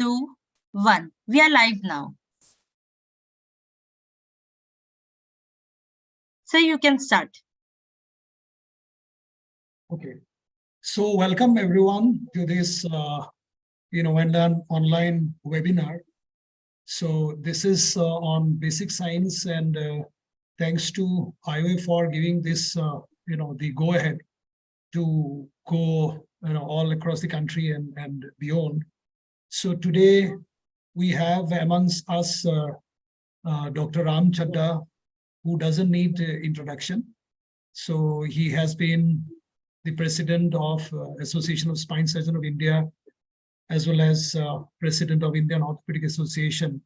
2, 1. We are live now. So you can start. Okay. So welcome everyone to this, online webinar. So this is on basic science, and thanks to IOA for giving this, the go ahead to go, all across the country and beyond. So today we have amongst us Dr. Ram Chadda, who doesn't need introduction. So he has been the president of Association of Spine Surgeons of India, as well as president of Indian Orthopaedic Association.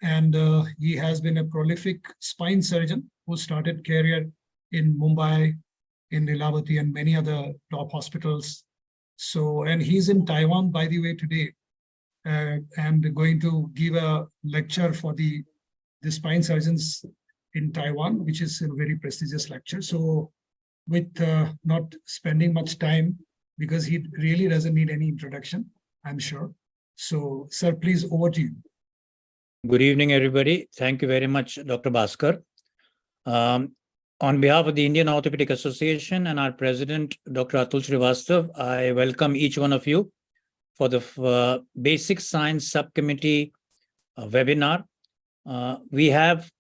And he has been a prolific spine surgeon who started career in Mumbai, in Lilavati, and many other top hospitals. So, and he's in Taiwan, by the way, today, and going to give a lecture for the spine surgeons in Taiwan, which is a very prestigious lecture. So with not spending much time, because he really doesn't need any introduction, I'm sure. So, sir, please, over to you. Good evening, everybody. Thank you very much, Dr. Bhaskar. On behalf of the Indian Orthopaedic Association and our president, Dr. Atul Srivastava, I welcome each one of you for the Basic Science Subcommittee webinar. We have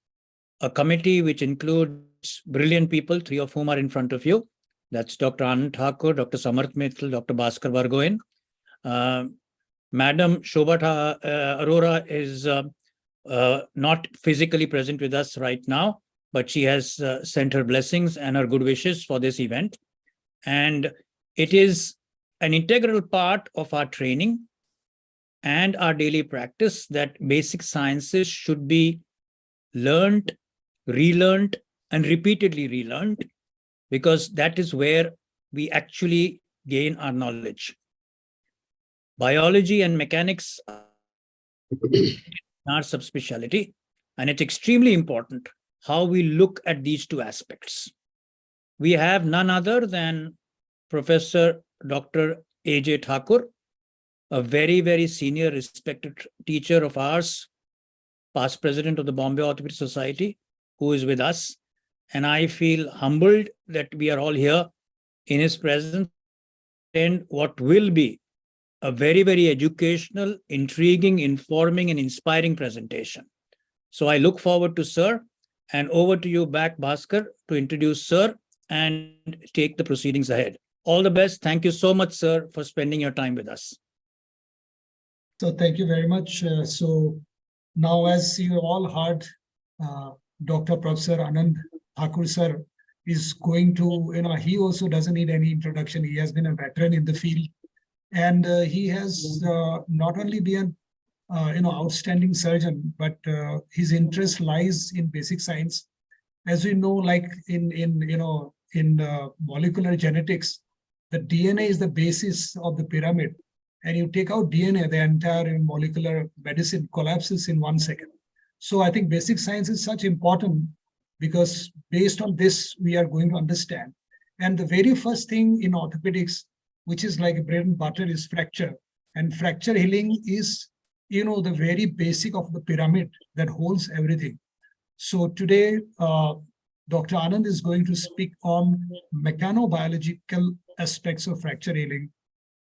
a committee which includes brilliant people, 3 of whom are in front of you. That's Dr. Anand Thakur, Dr. Samarth Mittal, Dr. Bhaskar Borgohain. Madam Shobha Arora is not physically present with us right now, but she has sent her blessings and her good wishes for this event. And it is an integral part of our training and our daily practice that basic sciences should be learned, relearned, and repeatedly relearned, because that is where we actually gain our knowledge. Biology and mechanics are our subspecialty, and it's extremely important how we look at these 2 aspects. We have none other than Professor Dr. A.J. Thakur, a very, very senior respected teacher of ours, past president of the Bombay Orthopaedic Society, who is with us. And I feel humbled that we are all here in his presence and what will be a very, very educational, intriguing, informing, and inspiring presentation. So I look forward to sir, and over to you back, Bhaskar, to introduce sir and take the proceedings ahead. All the best. Thank you so much, sir, for spending your time with us. So thank you very much. So now, as you all heard, Dr. Professor Anand Thakur sir is going to, he also doesn't need any introduction. He has been a veteran in the field, and he has not only been outstanding surgeon, but his interest lies in basic science. As we know, like in molecular genetics, the DNA is the basis of the pyramid. And you take out DNA, the entire molecular medicine collapses in 1 second. So I think basic science is such important, because based on this, we are going to understand. And the very first thing in orthopedics, which is like bread and butter, is fracture. And fracture healing is, the very basic of the pyramid that holds everything. So today, Dr. Anand is going to speak on mechanobiological aspects of fracture healing,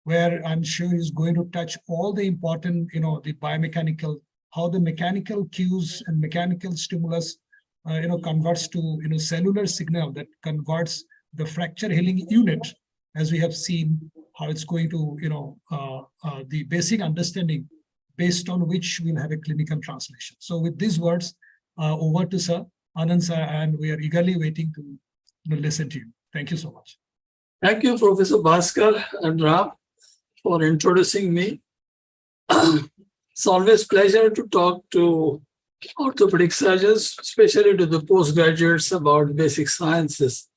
where I'm sure he's going to touch all the important, the biomechanical, how the mechanical cues and mechanical stimulus, converts to, cellular signal that converts the fracture healing unit, as we have seen how it's going to, the basic understanding based on which we'll have a clinical translation. So with these words, over to Sir Anand sir, and we are eagerly waiting to listen to you. Thank you so much. Thank you, Professor Bhaskar and Ram, for introducing me. It's always a pleasure to talk to orthopedic surgeons, especially to the postgraduates, about basic sciences.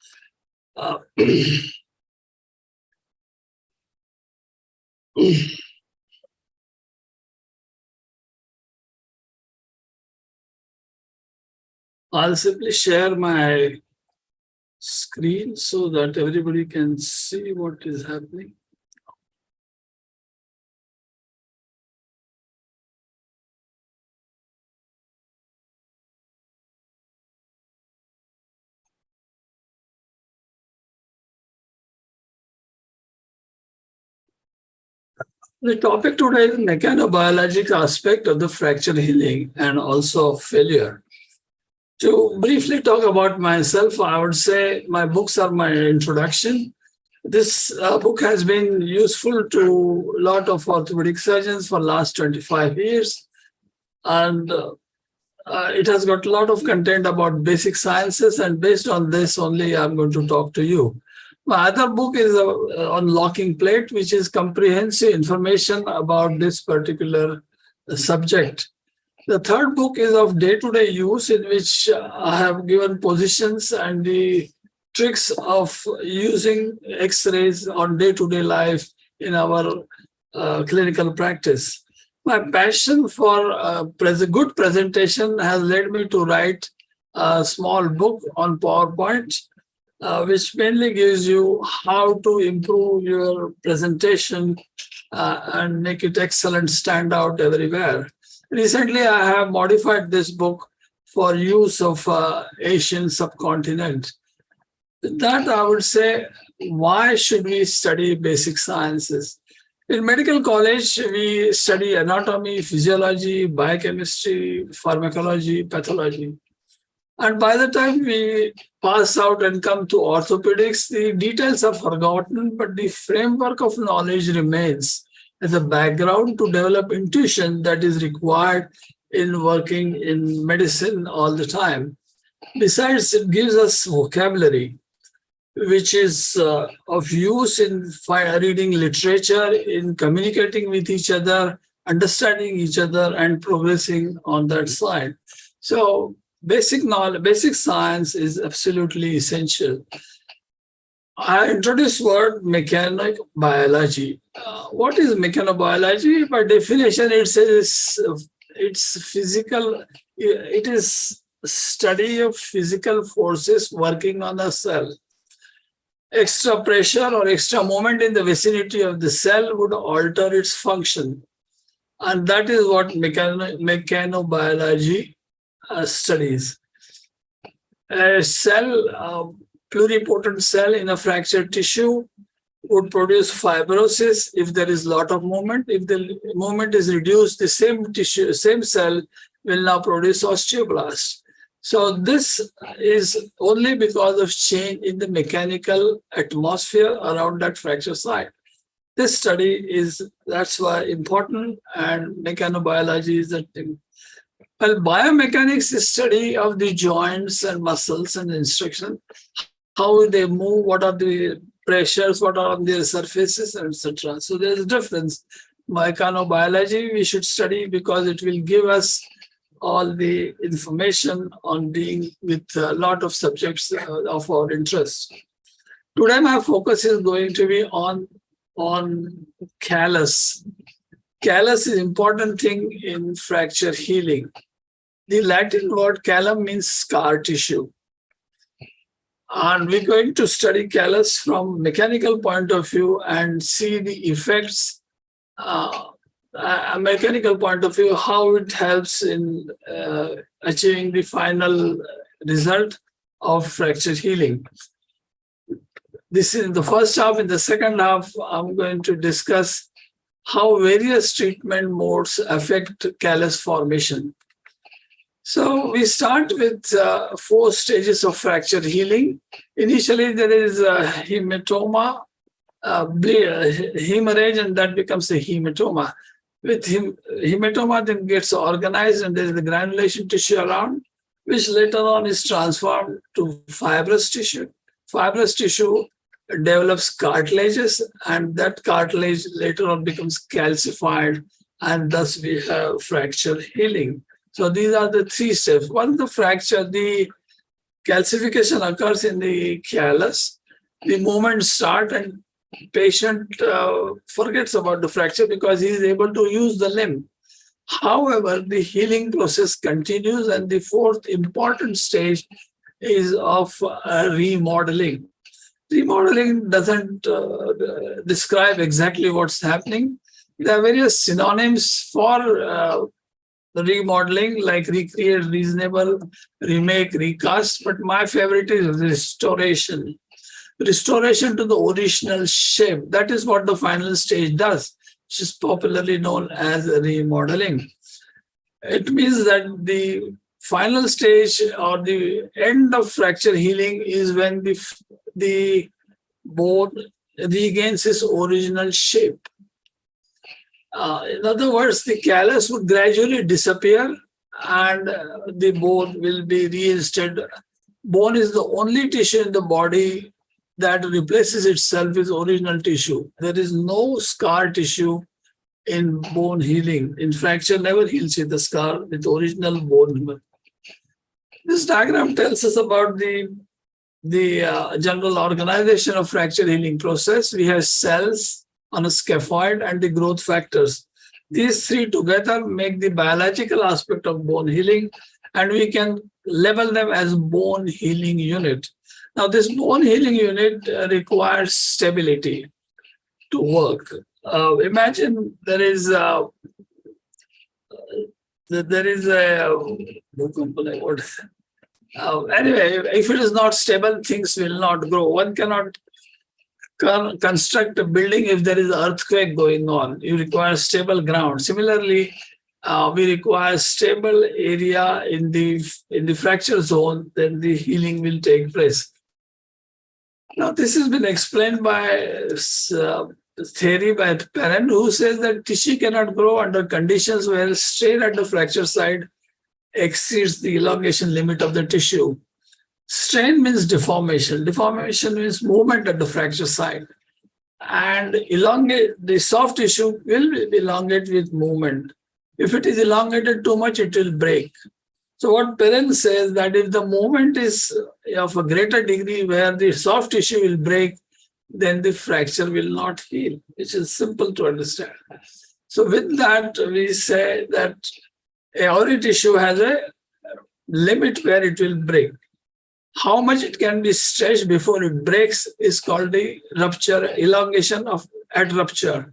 I'll simply share my screen so that everybody can see what is happening. The topic today is mechanobiological aspect of the fracture healing and also of failure. To briefly talk about myself, I would say my books are my introduction. This book has been useful to a lot of orthopedic surgeons for the last 25 years. And it has got a lot of content about basic sciences, and based on this only I'm going to talk to you. My other book is on locking plate, which is comprehensive information about this particular subject. The third book is of day-to-day use, in which I have given positions and the tricks of using X-rays on day-to-day life in our clinical practice. My passion for good presentation has led me to write a small book on PowerPoint, which mainly gives you how to improve your presentation and make it excellent, stand out everywhere. Recently, I have modified this book for use of Asian subcontinent. With that, I would say, why should we study basic sciences? In medical college, we study anatomy, physiology, biochemistry, pharmacology, pathology. And by the time we pass out and come to orthopedics, the details are forgotten, but the framework of knowledge remains as a background to develop intuition that is required in working in medicine all the time. Besides, it gives us vocabulary, which is of use in reading literature, in communicating with each other, understanding each other, and progressing on that side. So basic knowledge, basic science is absolutely essential. I introduced word mechanobiology. What is mechanobiology? By definition, it says it's physical. It is study of physical forces working on a cell. Extra pressure or extra moment in the vicinity of the cell would alter its function. And that is what mechanobiology studies. A cell, pluripotent cell in a fractured tissue would produce fibrosis if there is a lot of movement. If the movement is reduced, the same tissue, same cell will now produce osteoblast. So this is only because of change in the mechanical atmosphere around that fracture site. This study that's why important, and mechanobiology is that thing. Well, biomechanics is study of the joints and muscles and instruction, how they move, what are the pressures, what are on their surfaces, etc. So there's a difference. Mechanobiology we should study because it will give us all the information on being with a lot of subjects of our interest. Today, my focus is going to be on callus. Callus is an important thing in fracture healing. The Latin word callum means scar tissue. And we're going to study callus from mechanical point of view and see the effects, a mechanical point of view, how it helps in achieving the final result of fracture healing. This is in the first half. In the second half, I'm going to discuss how various treatment modes affect callus formation. So we start with 4 stages of fracture healing. Initially, there is a hematoma, hemorrhage, and that becomes a hematoma. With hematoma, then gets organized, and there is the granulation tissue around, which later on is transformed to fibrous tissue. Fibrous tissue develops cartilages, and that cartilage later on becomes calcified, and thus we have fracture healing. So these are the 3 steps. Once the fracture, the calcification occurs in the callus, the movements start, and patient forgets about the fracture because he is able to use the limb. However, the healing process continues, and the 4th important stage is of remodeling. Remodeling doesn't describe exactly what's happening. There are various synonyms for remodeling, like recreate, reasonable, remake, recast, but my favorite is restoration. Restoration to the original shape. That is what the final stage does. which is popularly known as remodeling. It means that the final stage or the end of fracture healing is when the bone regains its original shape. In other words, the callus would gradually disappear and the bone will be reinstated. Bone is the only tissue in the body that replaces itself with original tissue. There is no scar tissue in bone healing. In fracture, never heals with the scar with original bone. This diagram tells us about the general organization of fracture healing process. We have cells on a scaphoid and the growth factors. These three together make the biological aspect of bone healing, and we can label them as bone healing unit. Now, this bone healing unit requires stability to work. Imagine there is a anyway, if it is not stable, things will not grow. One cannot construct a building if there is an earthquake going on. You require stable ground. Similarly, we require stable area in the fracture zone, then the healing will take place. Now, this has been explained by theory by Perrin, who says that tissue cannot grow under conditions where strain at the fracture site exceeds the elongation limit of the tissue. Strain means deformation. Deformation means movement at the fracture site. And the soft tissue will elongate with movement. If it is elongated too much, it will break. So what Perrin says that if the movement is of a greater degree where the soft tissue will break, then the fracture will not heal, which is simple to understand. So with that, we say that every tissue has a limit where it will break. How much it can be stretched before it breaks is called the rupture, elongation at rupture.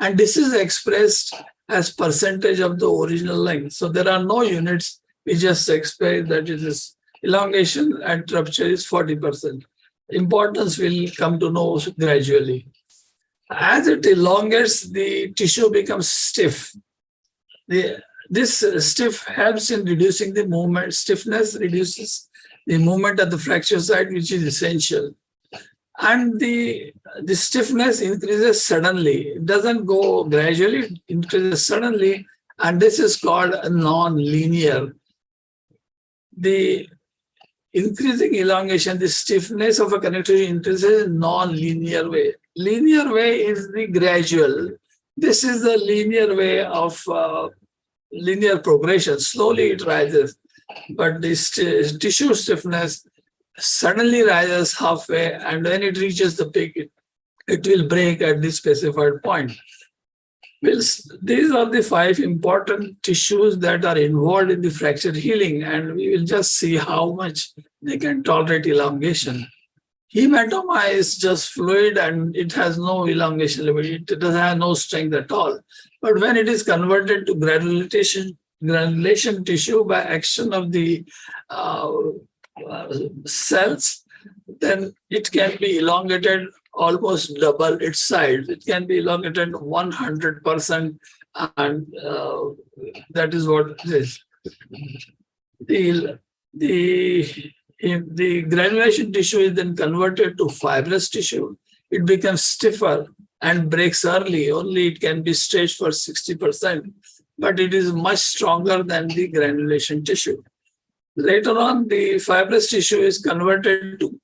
And this is expressed as percentage of the original length. So there are no units. We just explain that it is elongation at rupture is 40%. Importance will come to know gradually. As it elongates, the tissue becomes stiff. This stiff helps in reducing the movement. Stiffness reduces the movement at the fracture site, which is essential. And the stiffness increases suddenly. It doesn't go gradually, it increases suddenly, and this is called a non-linear. The increasing elongation, the stiffness of a connective tissue increases in non-linear way. Linear way is the gradual. This is the linear way of linear progression. Slowly it rises, but this tissue stiffness suddenly rises halfway, and when it reaches the peak, it will break at the specified point. These are the 5 important tissues that are involved in the fracture healing, and we will just see how much they can tolerate elongation. Hematoma is just fluid and it has no elongation limit. It doesn't have no strength at all. But when it is converted to granulation tissue by action of the cells, then it can be elongated almost double its size. It can be elongated 100%, and that is what it is. The granulation tissue is then converted to fibrous tissue. It becomes stiffer and breaks early. Only it can be stretched for 60%, but it is much stronger than the granulation tissue. Later on, the fibrous tissue is converted to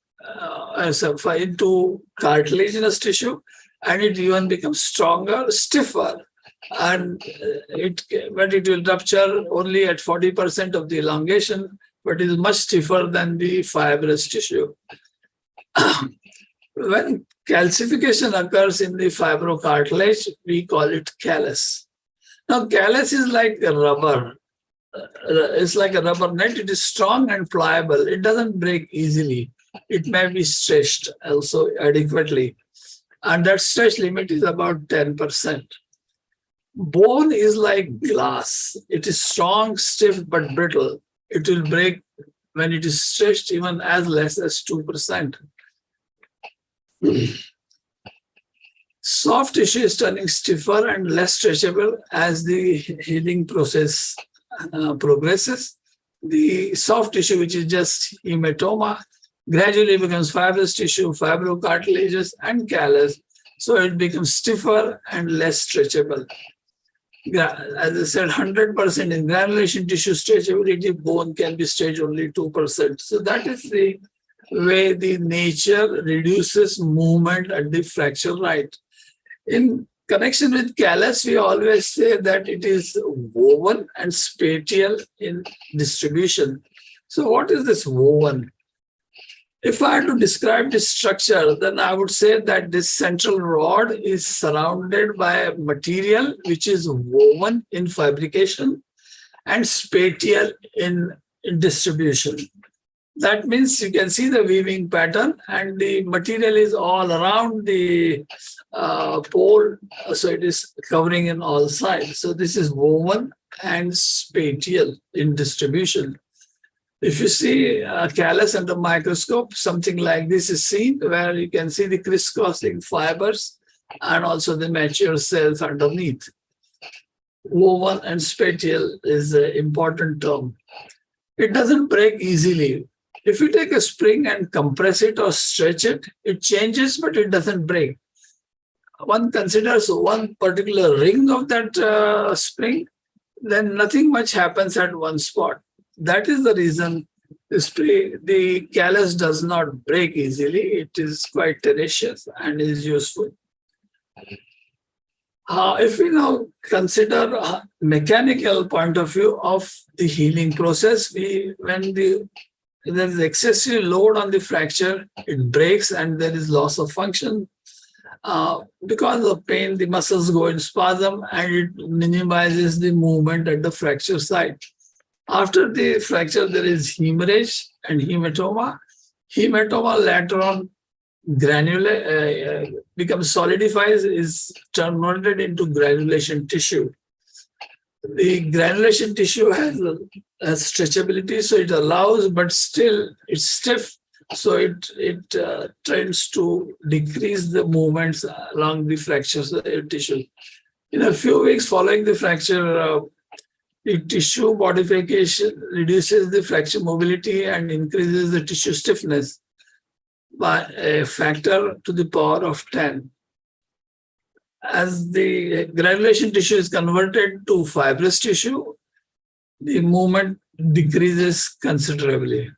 into cartilaginous tissue, and it even becomes stronger, stiffer, and but it will rupture only at 40% of the elongation, but is much stiffer than the fibrous tissue. When calcification occurs in the fibrocartilage, we call it callus. Now, callus is like a rubber. It's like a rubber net. It is strong and pliable. It doesn't break easily. It may be stretched also adequately. And that stretch limit is about 10%. Bone is like glass. It is strong, stiff, but brittle. It will break when it is stretched even as less as 2%. soft tissue is turning stiffer and less stretchable as the healing process progresses. The soft tissue, which is just hematoma, gradually becomes fibrous tissue, fibrocartilages, and callus. So it becomes stiffer and less stretchable. As I said, 100% in granulation tissue stretchability, bone can be stretched only 2%. So that is the way the nature reduces movement at the fracture right. In connection with callus, we always say that it is woven and spatial in distribution. So what is this woven? If I had to describe this structure, then I would say that this central rod is surrounded by a material which is woven in fabrication and spatial in distribution. That means you can see the weaving pattern, and the material is all around the pole, so it is covering in all sides. So this is woven and spatial in distribution. If you see a callus under microscope, something like this is seen, where you can see the crisscrossing fibers and also the mature cells underneath. Woven and spatial is an important term. It doesn't break easily. If you take a spring and compress it or stretch it, it changes, but it doesn't break. One considers one particular ring of that spring, then nothing much happens at one spot. That is the reason the callus does not break easily. It is quite tenacious and is useful. If we now consider a mechanical point of view of the healing process, when there is excessive load on the fracture, it breaks and there is loss of function. Because of pain, the muscles go in spasm and it minimizes the movement at the fracture site. After the fracture, there is hemorrhage and hematoma. Hematoma later on becomes solidifies, is converted into granulation tissue. The granulation tissue has stretchability, so it allows, but still it's stiff, so it tends to decrease the movements along the fracture tissue. In a few weeks following the fracture, the tissue modification reduces the fracture mobility and increases the tissue stiffness by a factor to the power of 10. As the granulation tissue is converted to fibrous tissue, the movement decreases considerably.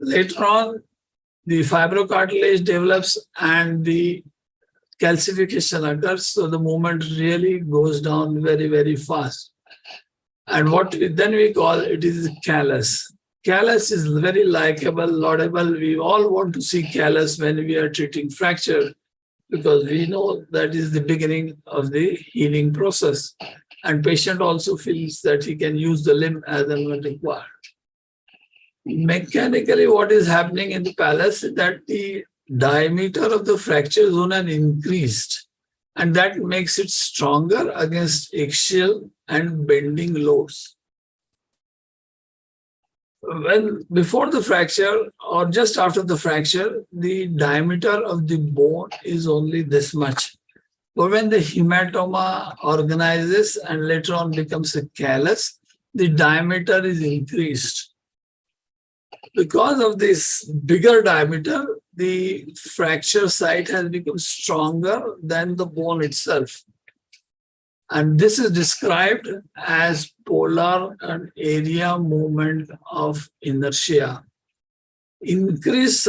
Later on, the fibrocartilage develops and the calcification occurs, so the movement really goes down very, very fast. And what then we call it is callus. Callus is very likable, laudable. We all want to see callus when we are treating fracture, because we know that is the beginning of the healing process. And patient also feels that he can use the limb as and when required. Mechanically, what is happening in the callus is that the diameter of the fracture zone has increased, and that makes it stronger against axial and bending loads. When before the fracture or just after the fracture, the diameter of the bone is only this much. But when the hematoma organizes and later on becomes a callus, the diameter is increased. Because of this bigger diameter, the fracture site has become stronger than the bone itself. And this is described as polar and area movement of inertia. Increased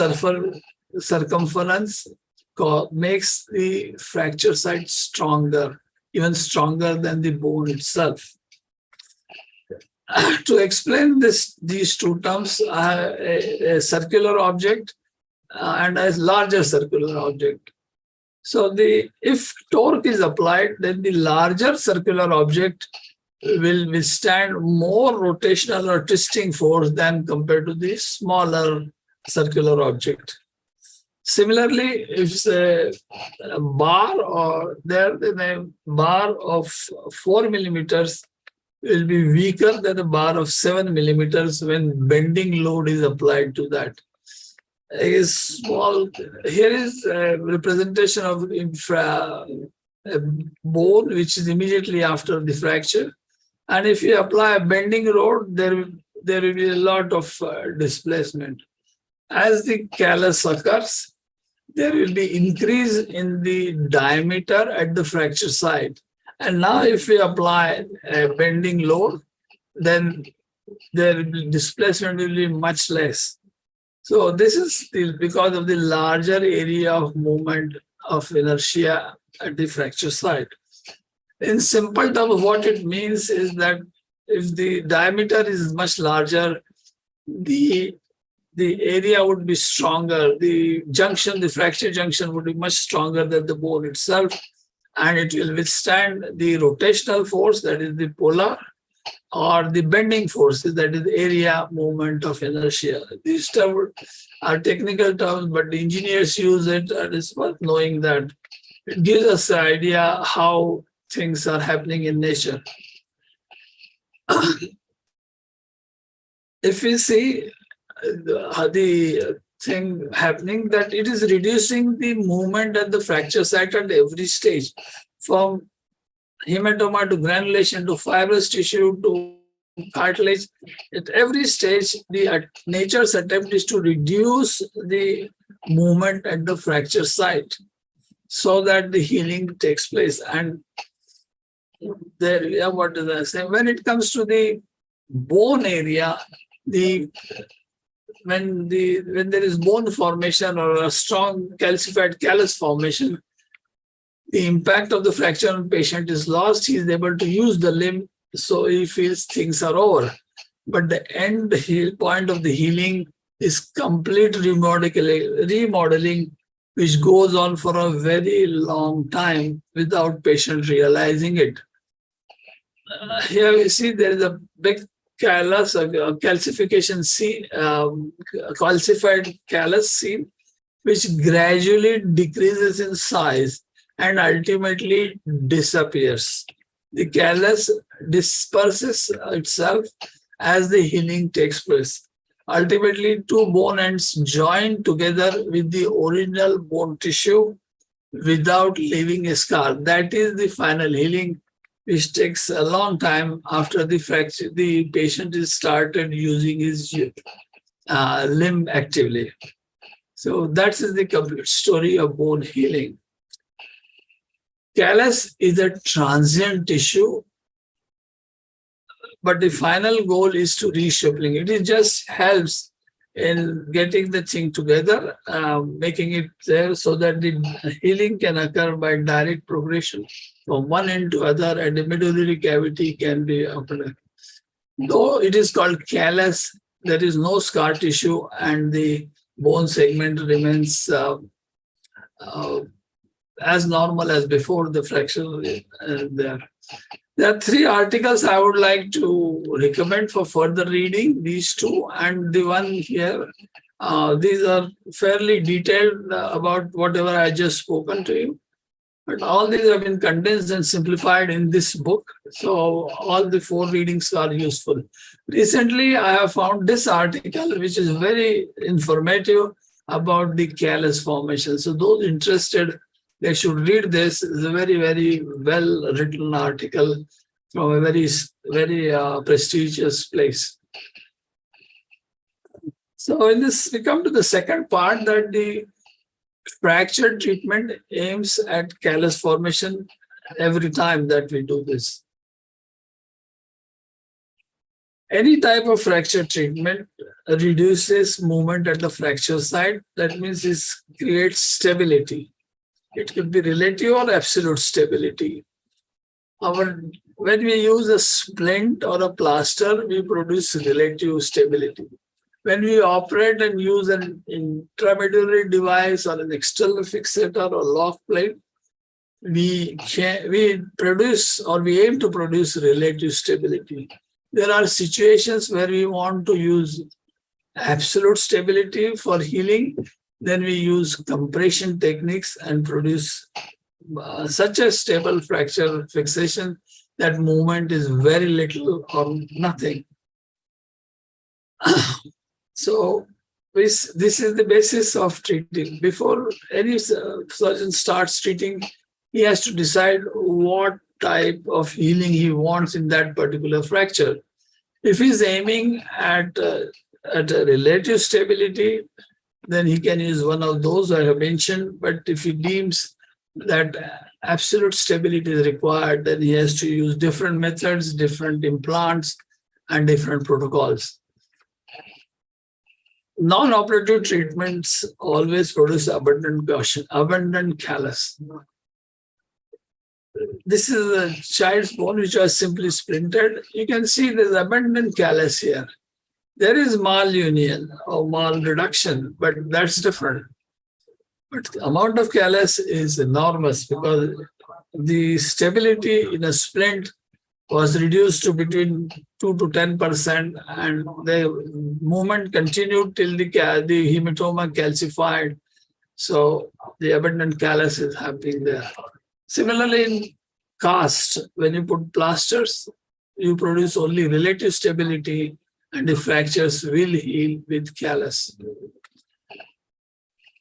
circumference makes the fracture site stronger, even stronger than the bone itself. To explain these two terms, a circular object and a larger circular object. So if torque is applied, then the larger circular object will withstand more rotational or twisting force than compared to the smaller circular object. Similarly, if it's a bar or then a bar of 4 millimeters will be weaker than a bar of 7 millimeters when bending load is applied to that. is small. Here is a representation of a bone which is immediately after the fracture. And if you apply a bending load, there will be a lot of displacement. As the callus occurs, there will be increase in the diameter at the fracture site. And now if we apply a bending load, then the displacement will be much less. So this is because of the larger area of movement of inertia at the fracture site. In simple terms, what it means is that if the diameter is much larger, the area would be stronger. The fracture junction would be much stronger than the bone itself, and it will withstand the rotational force, that is the polar, or the bending forces, that is the area movement of inertia. These terms are technical terms, but the engineers use it, and it's worth knowing that it gives us an idea how things are happening in nature. If we see the thing happening, that it is reducing the movement at the fracture site at every stage, from hematoma to granulation to fibrous tissue to cartilage. At every stage, nature's attempt is to reduce the movement at the fracture site so that the healing takes place. And there, what did I say? When it comes to the bone area, when there is bone formation or a strong calcified callus formation, the impact of the fracture on patient is lost. He is able to use the limb, so he feels things are over. But the end point of the healing is complete remodeling, which goes on for a very long time without patient realizing it. Here we see there is a big callus, calcification scene, calcified callus scene, which gradually decreases in size and ultimately disappears. The callus disperses itself as the healing takes place. Ultimately, two bone ends join together with the original bone tissue without leaving a scar. That is the final healing, which takes a long time after the fracture. The patient is started using his limb actively. So that is the complete story of bone healing. Callus is a transient tissue, but the final goal is to reshuffling. It just helps in getting the thing together, making it there so that the healing can occur by direct progression from one end to other, and the medullary cavity can be opened. Though it is called callus, there is no scar tissue, and the bone segment remains as normal as before the fracture there. There are 3 articles I would like to recommend for further reading, these 2, and the one here. These are fairly detailed about whatever I just spoken to you. But all these have been condensed and simplified in this book. So all the 4 readings are useful. Recently, I have found this article, which is very informative about the callus formation. So those interested, they should read this. It's a very, very well written article from a very, very prestigious place. So in this, we come to the second part, that the fracture treatment aims at callus formation every time that we do this. Any type of fracture treatment reduces movement at the fracture site. That means it creates stability. It could be relative or absolute stability. When we use a splint or a plaster, we produce relative stability. When we operate and use an intramedullary device or an external fixator or lock plate, we produce, or we aim to produce, relative stability. There are situations where we want to use absolute stability for healing. Then we use compression techniques and produce such a stable fracture fixation that movement is very little or nothing. So this is the basis of treating. Before any surgeon starts treating, he has to decide what type of healing he wants in that particular fracture. If he's aiming at a relative stability, then he can use one of those I have mentioned. But if he deems that absolute stability is required, then he has to use different methods, different implants, and different protocols. Non-operative treatments always produce abundant caution, abundant callus. This is a child's bone which was simply splintered. You can see there's abundant callus here. There is malunion or malreduction, but that's different. But the amount of callus is enormous because the stability in a splint was reduced to between 2 to 10%, and the movement continued till the hematoma calcified. So the abundant callus is happening there. Similarly, in cast, when you put plasters, you produce only relative stability, and the fractures will heal with callus.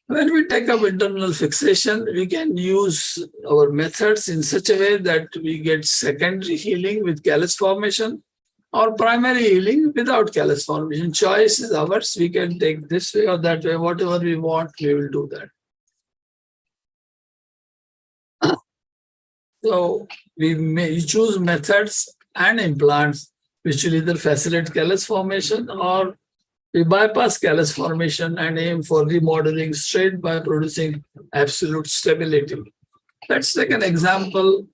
When we take up internal fixation, we can use our methods in such a way that we get secondary healing with callus formation or primary healing without callus formation. Choice is ours. We can take this way or that way. Whatever we want, we will do that. So we may choose methods and implants which will either facilitate callus formation, or we bypass callus formation and aim for remodeling straight by producing absolute stability. Let's take an example.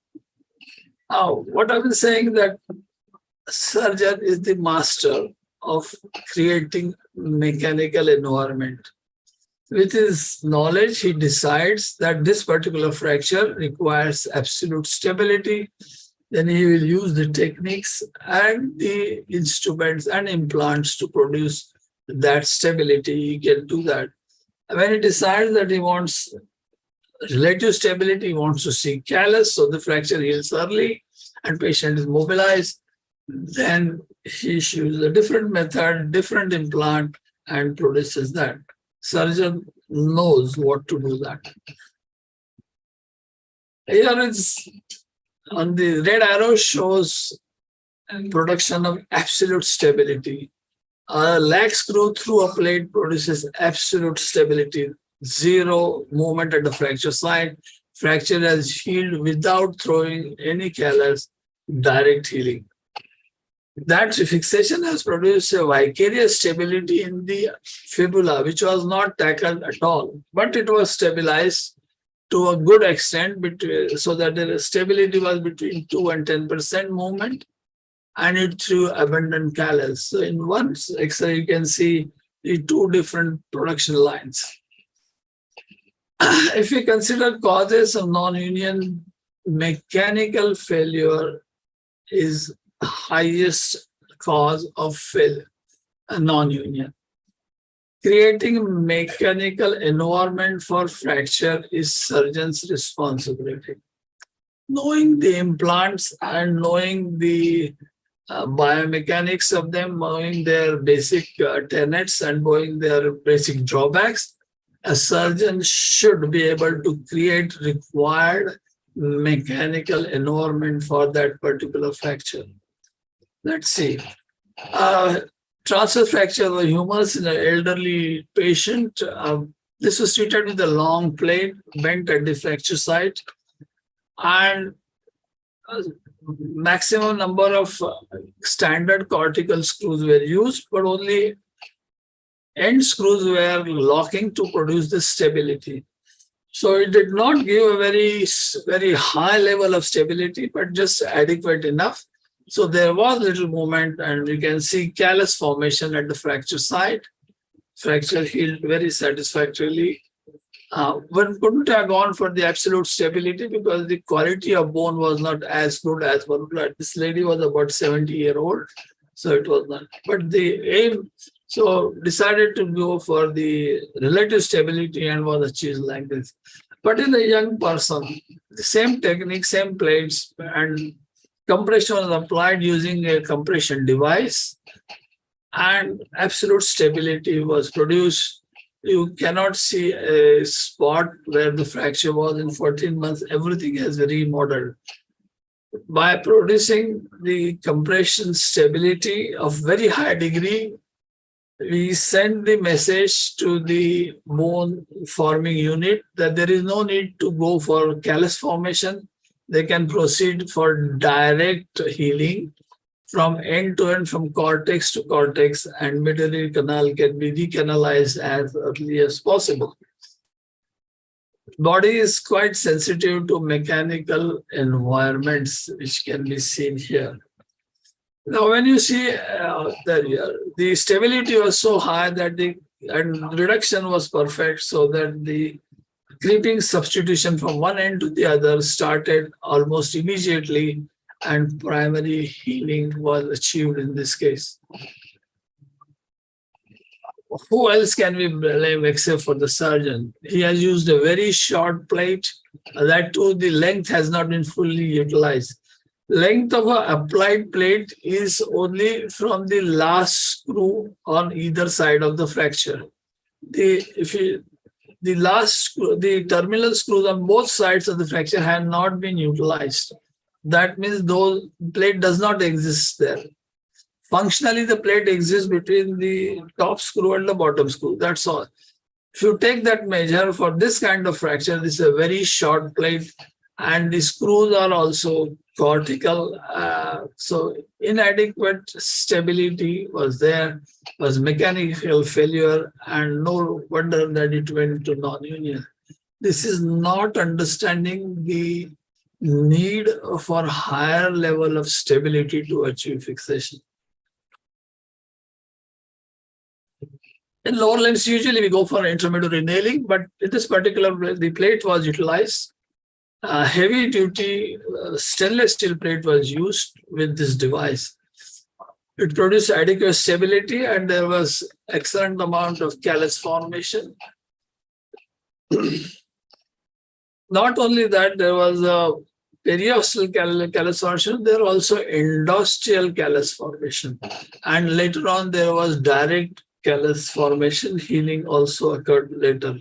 Now, what I've been saying that surgeon is the master of creating mechanical environment. With his knowledge, he decides that this particular fracture requires absolute stability. Then he will use the techniques and the instruments and implants to produce that stability. He can do that. When he decides that he wants relative stability, he wants to see callus, so the fracture heals early and patient is mobilized, then he uses a different method, different implant, and produces that. Surgeon knows what to do that. Here is on the red arrow shows production of absolute stability. A lag screw through a plate produces absolute stability, zero movement at the fracture site. Fracture has healed without throwing any callus, direct healing. That fixation has produced a vicarious stability in the fibula, which was not tackled at all, but it was stabilized to a good extent, so that the stability was between 2 and 10% movement, and it threw abundant callus. So in one X-ray, you can see the two different production lines. If we consider causes of non-union, mechanical failure is highest cause of failure, non-union. Creating mechanical environment for fracture is surgeon's responsibility. Knowing the implants and knowing the biomechanics of them, knowing their basic tenets and knowing their basic drawbacks, a surgeon should be able to create required mechanical environment for that particular fracture. Let's see. Transfer fracture of the humerus in an elderly patient. This was treated with a long plate bent at the fracture site, and maximum number of standard cortical screws were used, but only end screws were locking to produce the stability. So it did not give a very high level of stability, but just adequate enough. So there was little movement, and you can see callus formation at the fracture site. Fracture healed very satisfactorily. One couldn't have gone for the absolute stability because the quality of bone was not as good as one blood. This lady was about 70-year-old, so it was not. But the aim, so decided to go for the relative stability and was achieved like this. But in a young person, the same technique, same plates, and compression was applied using a compression device. and absolute stability was produced. You cannot see a spot where the fracture was in 14 months. Everything has remodeled. By producing the compression stability of very high degree, we send the message to the bone forming unit that there is no need to go for callus formation. They can proceed for direct healing from end to end, from cortex to cortex, and medullary canal can be recanalized as early as possible. Body is quite sensitive to mechanical environments, which can be seen here. Now, when you see the stability was so high that the reduction was perfect, so that the creeping substitution from one end to the other started almost immediately, and primary healing was achieved in this case. Who else can we blame except for the surgeon? He has used a very short plate. That too, the length has not been fully utilized. Length of an applied plate is only from the last screw on either side of the fracture. The terminal screws on both sides of the fracture have not been utilized. That means those plate does not exist there. Functionally, the plate exists between the top screw and the bottom screw. That's all. If you take that measure for this kind of fracture, this is a very short plate, and the screws are also cortical. So inadequate stability was there, was mechanical failure, and no wonder that it went to non-union. This is not understanding the need for higher level of stability to achieve fixation. In lower limbs, usually we go for intermedullary nailing, but in this particular, the plate was utilized. Heavy duty stainless steel plate was used with this device. It produced adequate stability, and there was excellent amount of callus formation. Not only that, there was a periosteal callus formation, there was also endosteal callus formation. And later on, there was direct callus formation. Healing also occurred later.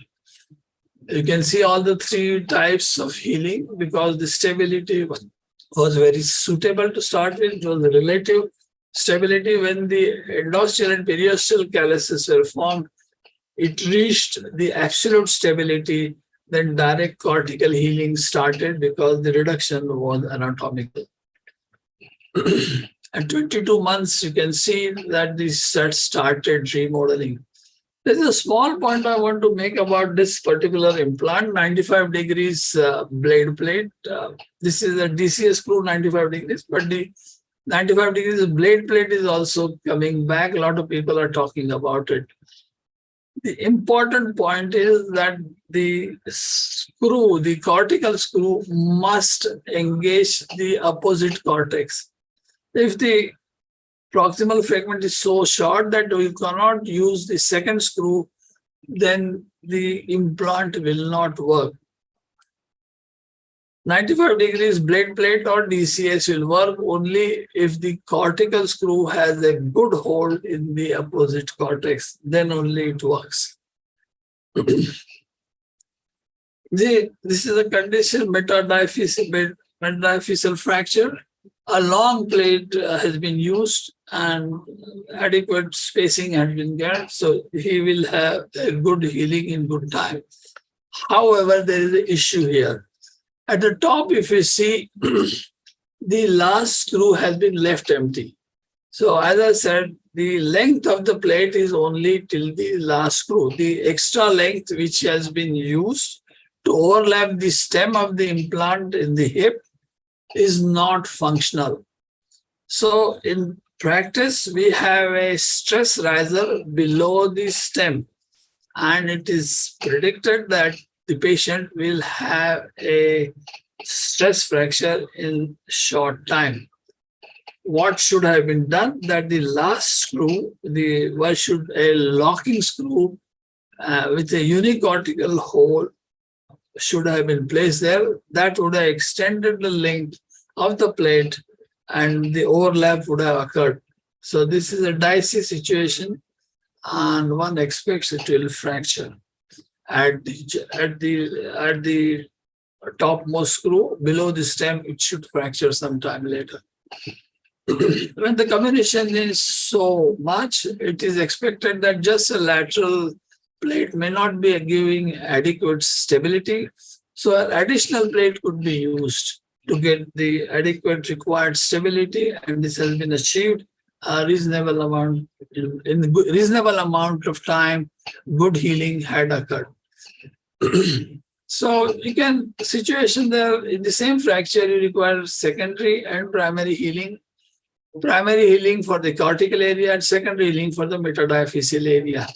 You can see all the three types of healing because the stability was very suitable to start with. It was a relative stability. When the endosteal and periosteal calluses were formed, it reached the absolute stability. Then direct cortical healing started because the reduction was anatomical. At 22 months, you can see that the set started remodeling. There's a small point I want to make about this particular implant, 95 degrees blade plate. This is a DCS screw, 95 degrees, but the 95 degrees blade plate is also coming back. A lot of people are talking about it. The important point is that the screw, the cortical screw, must engage the opposite cortex. If the proximal fragment is so short that we cannot use the second screw, then the implant will not work. 95 degrees blade plate or DCS will work only if the cortical screw has a good hold in the opposite cortex, then only it works. This is a condition, metaphyseal fracture. A long plate has been used and adequate spacing has been given, so he will have a good healing in good time. However, there is an issue here. At the top, if you see, the last screw has been left empty. So as I said, the length of the plate is only till the last screw. The extra length which has been used to overlap the stem of the implant in the hip is not functional. So in practice, we have a stress riser below the stem, and it is predicted that the patient will have a stress fracture in short time. What should have been done? That the last screw, a locking screw with a unicortical hole should have been placed there. That would have extended the length of the plate and the overlap would have occurred. So this is a dicey situation, and one expects it will fracture at the topmost screw. Below the stem, it should fracture sometime later. When the combination is so much, it is expected that just a lateral plate may not be giving adequate stability. So an additional plate could be used to get the adequate required stability, and this has been achieved a reasonable amount. In a reasonable amount of time, good healing had occurred. So you can situation there in the same fracture, you require secondary and primary healing. Primary healing for the cortical area and secondary healing for the metadiaphyseal area.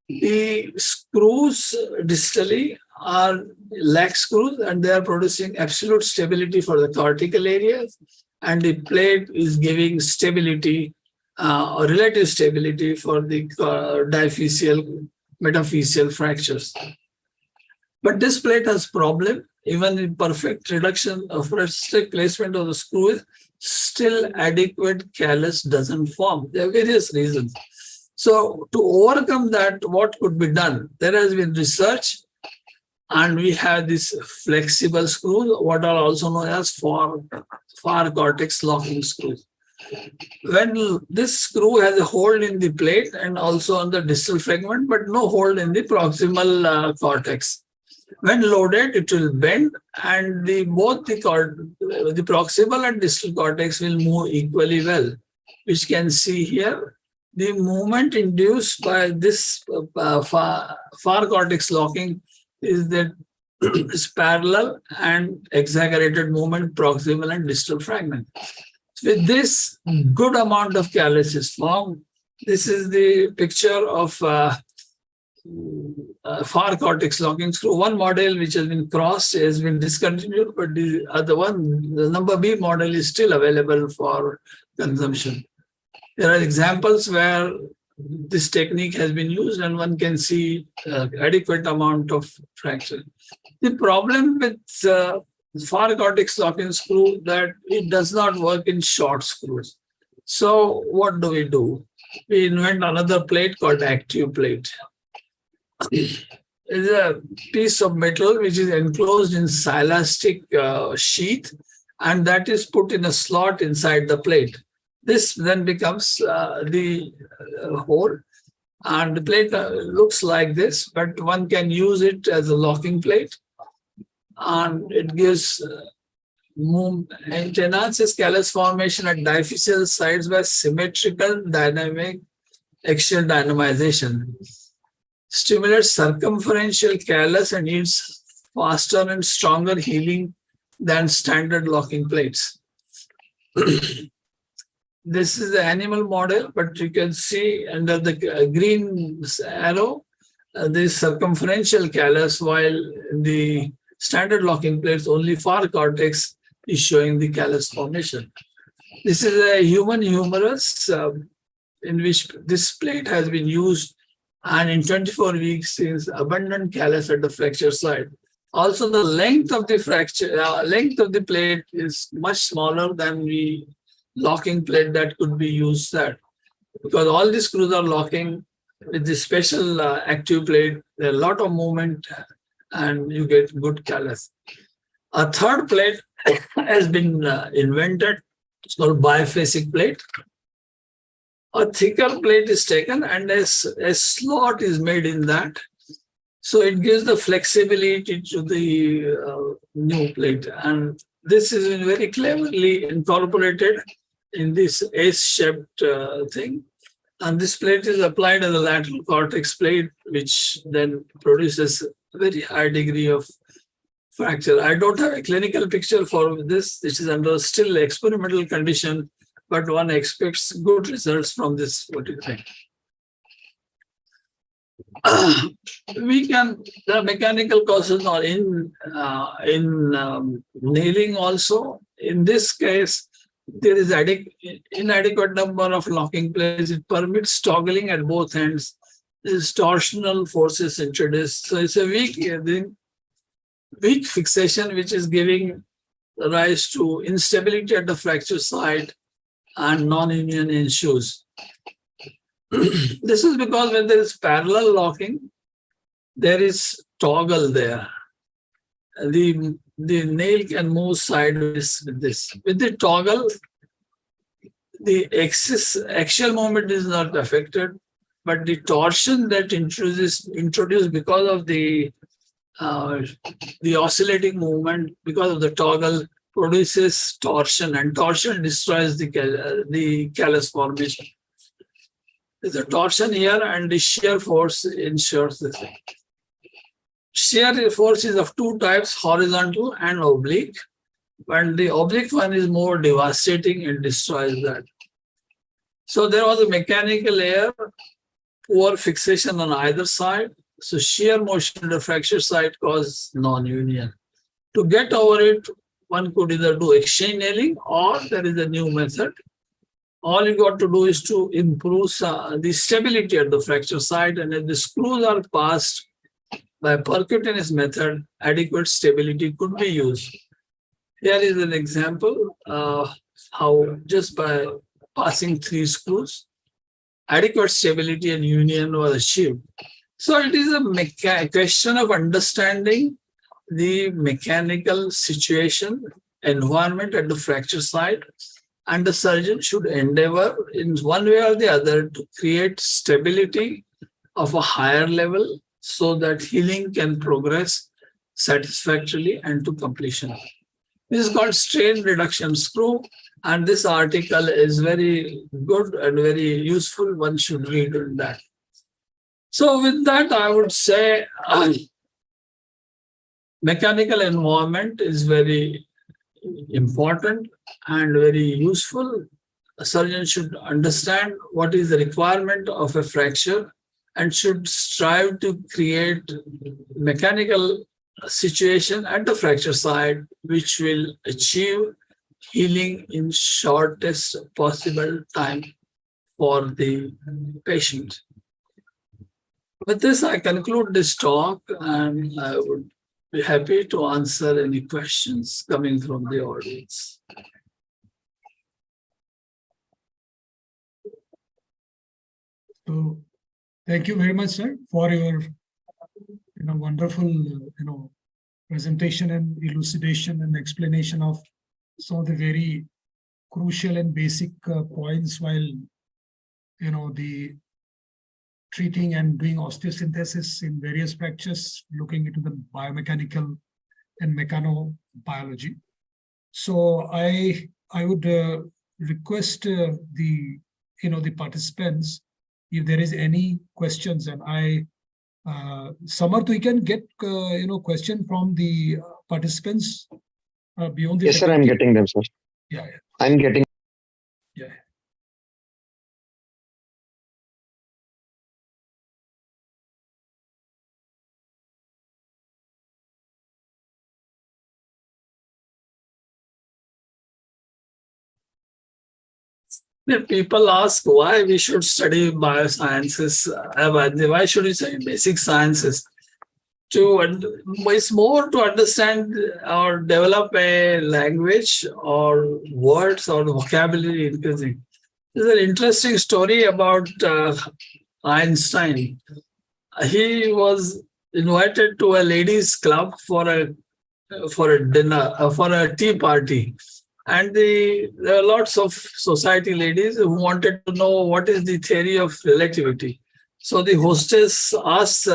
The screws distally are lax screws, and they are producing absolute stability for the cortical areas, and the plate is giving stability or relative stability for the diaphyseal, metaphyseal fractures. But this plate has problem. Even in perfect reduction of strict placement of the screw, still adequate callus doesn't form. There are various reasons. So to overcome that, what could be done? There has been research, and we have these flexible screws, what are also known as far cortex locking screws. When this screw has a hole in the plate and also on the distal fragment, but no hole in the proximal cortex. When loaded, it will bend, and both the proximal and distal cortex will move equally well, which can see here. The movement induced by this far cortex locking is that it's parallel and exaggerated movement, proximal and distal fragment. With this, good amount of callus is formed. This is the picture of far cortex locking screw. One model which has been crossed has been discontinued, but the other one, the number B model, is still available for consumption. There are examples where this technique has been used, and one can see adequate amount of fracture. The problem with far cortex locking screw that it does not work in short screws. So what do? We invent another plate called active plate. It's a piece of metal which is enclosed in silastic sheath, and that is put in a slot inside the plate. This then becomes the hole, and the plate looks like this, but one can use it as a locking plate, and it gives it enhances callus formation at diaphyseal sides by symmetrical dynamic axial dynamization. Stimulates circumferential callus and needs faster and stronger healing than standard locking plates. This is the animal model, but you can see under the green arrow, this circumferential callus, while the standard locking plates, only far cortex is showing the callus formation. This is a human humerus in which this plate has been used, and in 24 weeks since abundant callus at the fracture site. Also, the length of the plate is much smaller than the locking plate that could be used there, because all these screws are locking with this special active plate. There are a lot of movement, and you get good callus. A third plate has been invented. It's called biphasic plate. A thicker plate is taken, and a slot is made in that. So it gives the flexibility to the new plate. And this is very cleverly incorporated in this S-shaped thing. And this plate is applied as a lateral cortex plate, which then produces a very high degree of fracture. I don't have a clinical picture for this. This is under still experimental condition, but one expects good results from this. What do you think? The mechanical causes are in nailing also. In this case, there is inadequate number of locking plates. It permits toggling at both ends. There's torsional forces introduced. So it's a weak fixation, which is giving rise to instability at the fracture site and non-union ensues. This is because when there is parallel locking, there is toggle there. The nail can move sideways with this. With the toggle, the axial moment is not affected, but the torsion that introduced because of the oscillating movement, because of the toggle, produces torsion, and torsion destroys the callus formation. There's a torsion here, and the shear force ensures this. Shear force is of two types, horizontal and oblique. And the oblique one is more devastating and destroys that. So there was a mechanical error, poor fixation on either side. So shear motion at the fracture site caused non-union. To get over it, one could either do exchange nailing or there is a new method. All you got to do is to improve the stability at the fracture site, and if the screws are passed by percutaneous method, adequate stability could be used. Here is an example how just by passing 3 screws, adequate stability and union was achieved. So it is a question of understanding the mechanical situation, environment at the fracture site, and the surgeon should endeavor in one way or the other to create stability of a higher level so that healing can progress satisfactorily and to completion. This is called strain reduction screw, and this article is very good and very useful. One should read that. So with that, I would say mechanical environment is very important and very useful. A surgeon should understand what is the requirement of a fracture and should strive to create mechanical situation at the fracture site which will achieve healing in shortest possible time for the patient. With this, I conclude this talk, and I would be happy to answer any questions coming from the audience. So, thank you very much, sir, for your wonderful presentation and elucidation and explanation of some of the very crucial and basic points while the treating and doing osteosynthesis in various fractures, looking into the biomechanical and mechanobiology. So I would request the participants, if there is any questions, and Samarth, we can get question from the participants beyond the. Yes, sir, I'm getting them, sir. Yeah. I'm getting. Yeah. People ask why we should study biosciences, why should we study basic sciences? It's more to understand or develop a language or words or vocabulary increasing. There's an interesting story about Einstein. He was invited to a ladies' club for a dinner, for a tea party. And there are lots of society ladies who wanted to know what is the theory of relativity. So the hostess asked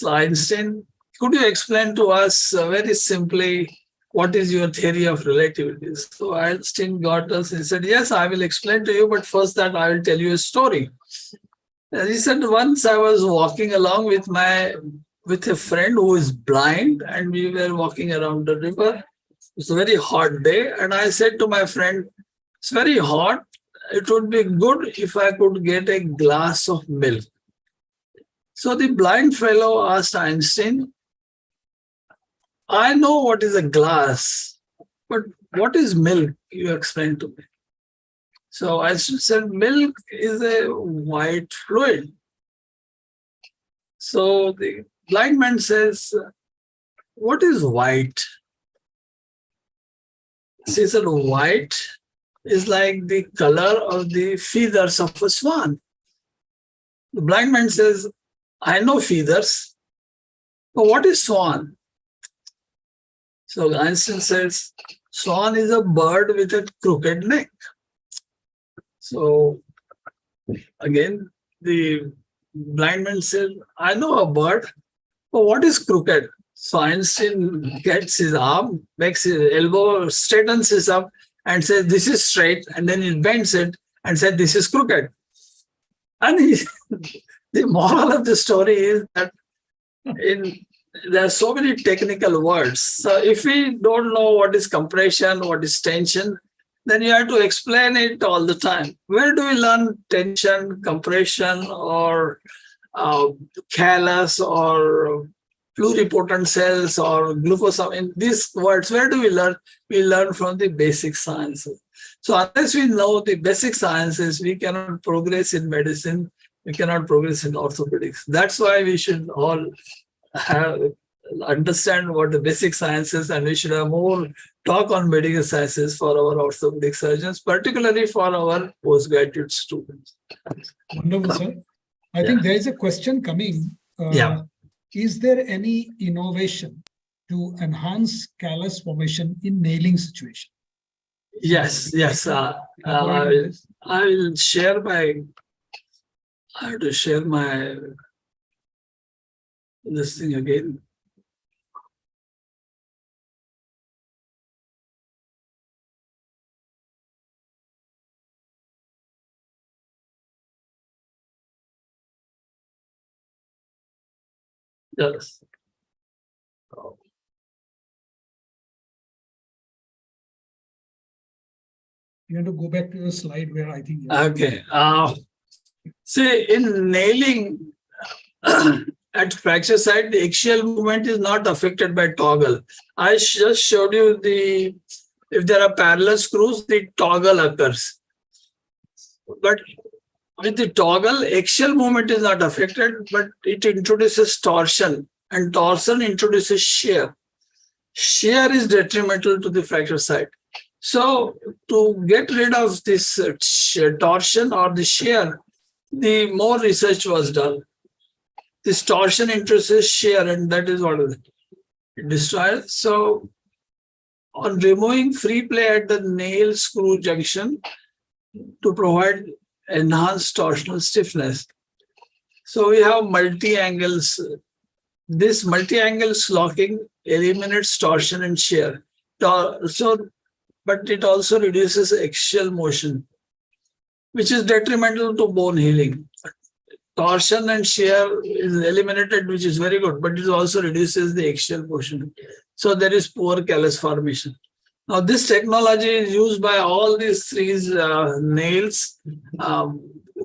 Einstein, could you explain to us very simply what is your theory of relativity? So Einstein got us, he said, yes, I will explain to you, but first that I will tell you a story. And he said, once I was walking along with a friend who is blind, and we were walking around the river. It's a very hot day, and I said to my friend, it's very hot. It would be good if I could get a glass of milk. So the blind fellow asked Einstein, I know what is a glass, but what is milk? You explain to me. So Einstein said, milk is a white fluid. So the blind man says, what is white? She said, white is like the color of the feathers of a swan. The blind man says, I know feathers, but what is swan? So Einstein says, swan is a bird with a crooked neck. So again, the blind man said, I know a bird, but what is crooked? So Einstein gets his arm, makes his elbow, straightens his arm and says, this is straight. And then he bends it and said, this is crooked. And the moral of the story is that there are so many technical words. So if we don't know what is compression, what is tension, then you have to explain it all the time. Where do we learn tension, compression, or callus, or pluripotent cells, or glucose? In these words, where do we learn? We learn from the basic sciences. So unless we know the basic sciences, we cannot progress in medicine. We cannot progress in orthopedics. That's why we should all understand what the basic sciences, and we should have more talk on medical sciences for our orthopedic surgeons, particularly for our postgraduate students. Wonderful, sir. I think there is a question coming. Is there any innovation to enhance callus formation in nailing situation? Yes. I will share my. I have to share my this thing again. Yes. You have to go back to the slide where I think. Okay. See, in nailing at fracture site, the axial movement is not affected by toggle. I just showed you if there are parallel screws, the toggle occurs. But with the toggle, axial movement is not affected, but it introduces torsion, and torsion introduces shear. Shear is detrimental to the fracture site. So to get rid of this torsion or the shear, the more research was done. This torsion introduces shear, and that is what it destroys. So on removing free play at the nail screw junction to provide enhanced torsional stiffness. So we have multi-angles. This multi-angles locking eliminates torsion and shear. But it also reduces axial motion, which is detrimental to bone healing. Torsion and shear is eliminated, which is very good, but it also reduces the axial motion. So there is poor callus formation. Now this technology is used by all these three nails.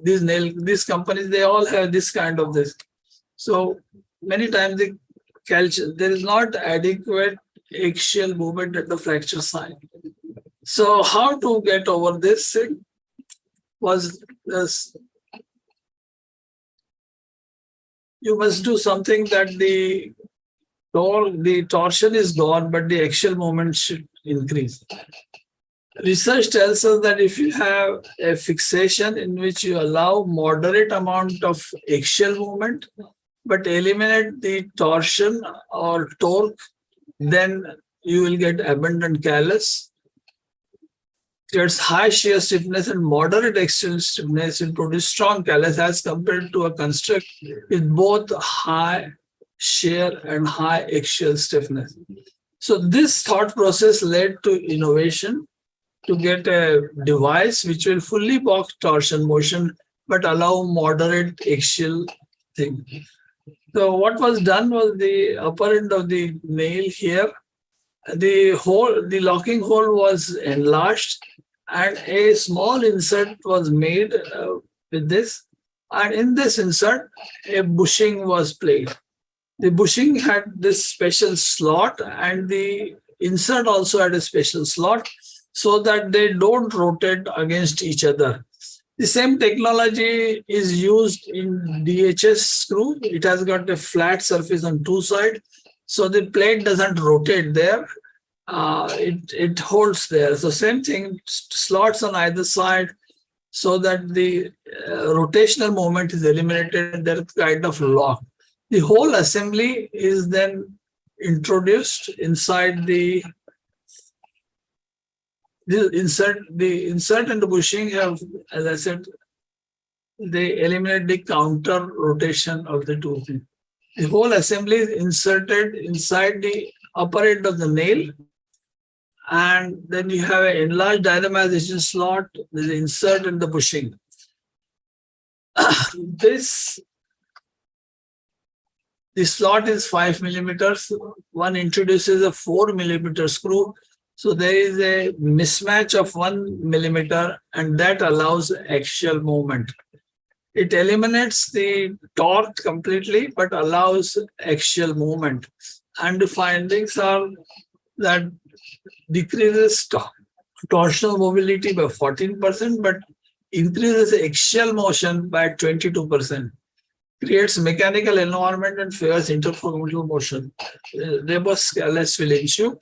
These companies, they all have this kind of this. So many times there is not adequate axial movement at the fracture site. So how to get over this thing was this. You must do something that the torsion is gone, but the axial moment should increase. Research tells us that if you have a fixation in which you allow moderate amount of axial movement, but eliminate the torsion or torque, then you will get abundant callus. There's high shear stiffness and moderate axial stiffness will produce strong callus as compared to a construct with both high shear and high axial stiffness. So this thought process led to innovation to get a device which will fully block torsion motion but allow moderate axial thing. So what was done was the upper end of the nail here, the locking hole was enlarged and a small insert was made with this. And in this insert, a bushing was placed. The bushing had this special slot and the insert also had a special slot so that they don't rotate against each other. The same technology is used in DHS screw. It has got a flat surface on two sides, so the plate doesn't rotate there. it holds there. So same thing, slots on either side, so that the rotational moment is eliminated. There is kind of lock. The whole assembly is then introduced inside the insert and the bushing have, as I said, they eliminate the counter rotation of the tooth. The whole assembly is inserted inside the upper end of the nail, and then you have an enlarged dynamization slot, the insert and the bushing. This slot is 5 millimeters. One introduces a 4 millimeter screw. So there is a mismatch of 1 millimeter, and that allows axial movement. It eliminates the torque completely, but allows axial movement. And the findings are that decreases torsional mobility by 14%, but increases axial motion by 22%. Creates mechanical environment and favors interfrontal motion. Robust scalus will ensue.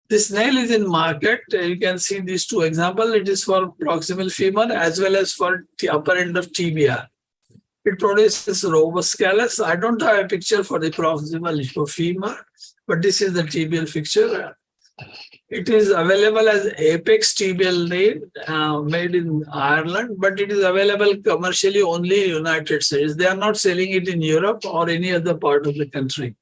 This nail is in market. You can see these two examples. It is for proximal femur as well as for the upper end of tibia. It produces robust scalus. I don't have a picture for the proximal femur, but this is the tibial picture. It is available as apex tibial nail made in Ireland, but it is available commercially only in the United States. They are not selling it in Europe or any other part of the country.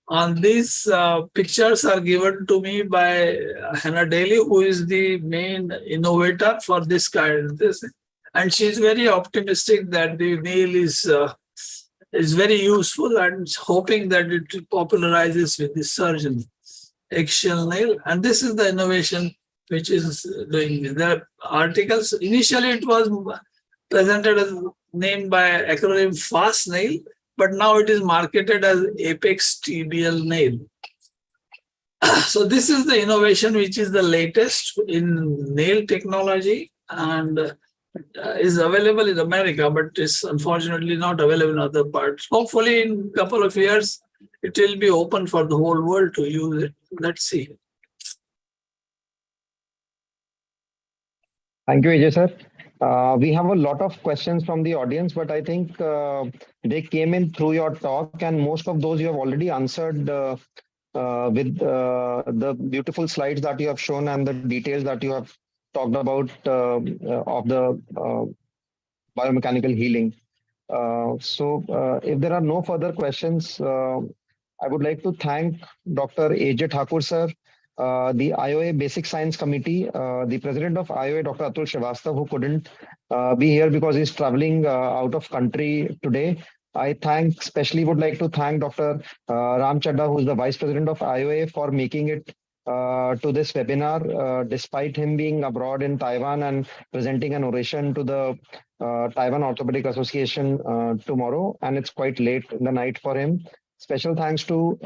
And these pictures are given to me by Hannah Daly, who is the main innovator for this kind of this. And she is very optimistic that the nail is very useful and hoping that it popularizes with the surgeon. Axial nail, and this is the innovation which is doing this. The articles, initially it was presented as named by acronym FAST nail, but now it is marketed as apex tibial nail. So this is the innovation which is the latest in nail technology, and is available in America, but is unfortunately not available in other parts. Hopefully in a couple of years, it will be open for the whole world to use it. Let's see. Thank you, Ajay sir. We have a lot of questions from the audience, but I think they came in through your talk, and most of those you have already answered with the beautiful slides that you have shown and the details that you have talked about of the biomechanical healing. So if there are no further questions, I would like to thank Dr. AJ Thakur sir, the IOA Basic Science Committee, the president of IOA, Dr. Atul Srivastava, who couldn't be here because he's traveling out of country today. I especially would like to thank Dr. Ram Chadda, who is the vice president of IOA, for making it to this webinar, despite him being abroad in Taiwan and presenting an oration to the Taiwan Orthopaedic Association tomorrow, and it's quite late in the night for him. Special thanks to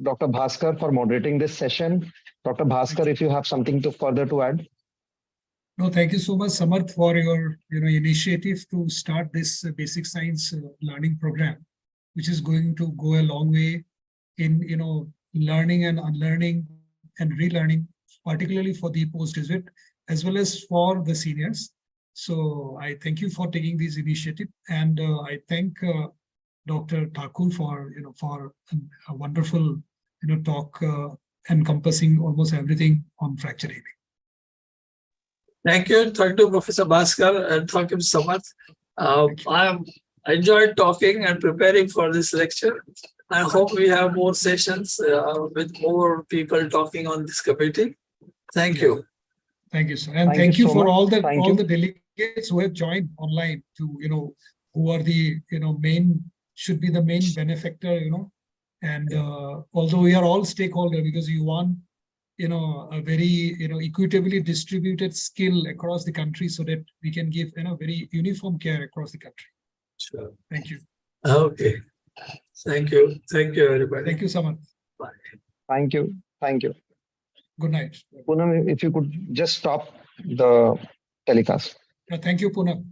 Dr. Bhaskar for moderating this session. Dr. Bhaskar, if you have something further to add. No, thank you so much, Samarth, for your initiative to start this basic science learning program, which is going to go a long way in learning and unlearning and relearning, particularly for the postgraduate as well as for the seniors. So I thank you for taking this initiative, and I thank Dr. Thakur for a wonderful talk encompassing almost everything on fracture healing. Thank you. Thank you, Professor Bhaskar, and thank you so much. I enjoyed talking and preparing for this lecture. I hope we have more sessions with more people talking on this committee. Thank you. Thank you, sir. And thank you so for much. all the delegates who have joined online to, who are the, should be the main benefactor, and although we are all stakeholders, because you want, a very, equitably distributed skill across the country so that we can give, very uniform care across the country. Sure. Thank you. Okay. Thank you. Thank you, everybody. Thank you so much. Bye. Thank you. Thank you. Good night. Poonam, if you could just stop the telecast. Thank you, Poonam,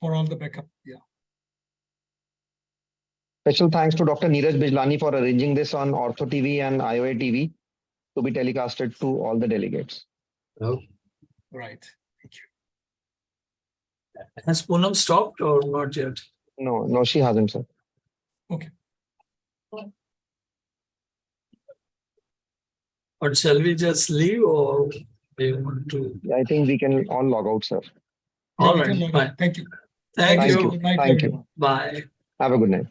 for all the backup. Yeah. Special thanks to Dr. Neeraj Bijlani for arranging this on OrthoTV and IOA TV to be telecasted to all the delegates. Right. Thank you. Has Poonam stopped or not yet? No, she hasn't, sir. Okay. Or shall we just leave or do you want to? I think we can all log out, sir. All We right, can log fine. out. Thank you. Thank you. Good night, Thank you. everyone. Bye. Have a good night.